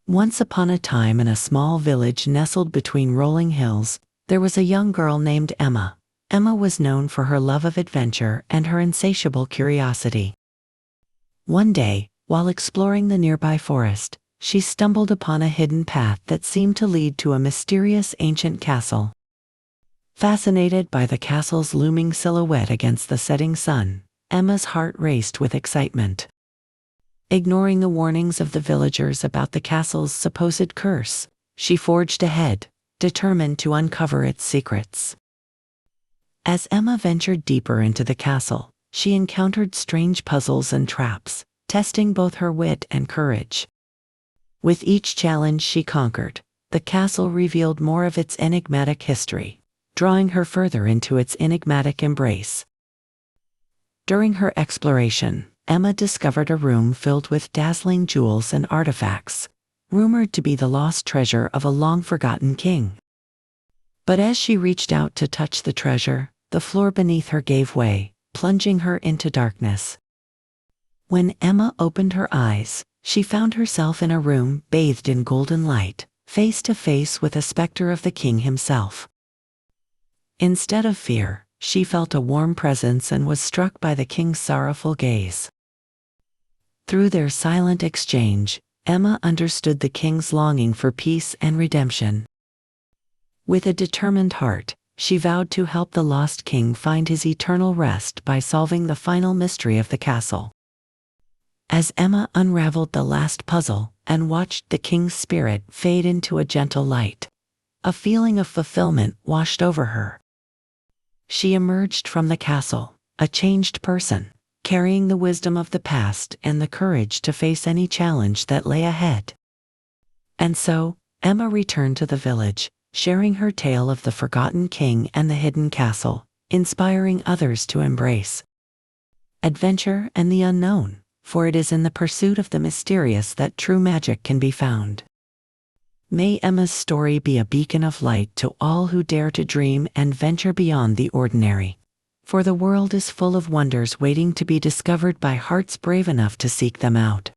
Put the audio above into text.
Once upon a time, in a small village nestled between rolling hills, there was a young girl named Emma. Emma was known for her love of adventure and her insatiable curiosity. One day, while exploring the nearby forest, she stumbled upon a hidden path that seemed to lead to a mysterious ancient castle. Fascinated by the castle's looming silhouette against the setting sun, Emma's heart raced with excitement. Ignoring the warnings of the villagers about the castle's supposed curse, she forged ahead, determined to uncover its secrets. As Emma ventured deeper into the castle, she encountered strange puzzles and traps, testing both her wit and courage. With each challenge she conquered, the castle revealed more of its enigmatic history, drawing her further into its enigmatic embrace. During her exploration, Emma discovered a room filled with dazzling jewels and artifacts, rumored to be the lost treasure of a long-forgotten king. But as she reached out to touch the treasure, the floor beneath her gave way, plunging her into darkness. When Emma opened her eyes, she found herself in a room bathed in golden light, face to face with a specter of the king himself. Instead of fear, she felt a warm presence and was struck by the king's sorrowful gaze. Through their silent exchange, Emma understood the king's longing for peace and redemption. With a determined heart, she vowed to help the lost king find his eternal rest by solving the final mystery of the castle. As Emma unraveled the last puzzle and watched the king's spirit fade into a gentle light, a feeling of fulfillment washed over her. She emerged from the castle, a changed person, carrying the wisdom of the past and the courage to face any challenge that lay ahead. And so, Emma returned to the village, sharing her tale of the forgotten king and the hidden castle, inspiring others to embrace adventure and the unknown, for it is in the pursuit of the mysterious that true magic can be found. May Emma's story be a beacon of light to all who dare to dream and venture beyond the ordinary. For the world is full of wonders waiting to be discovered by hearts brave enough to seek them out.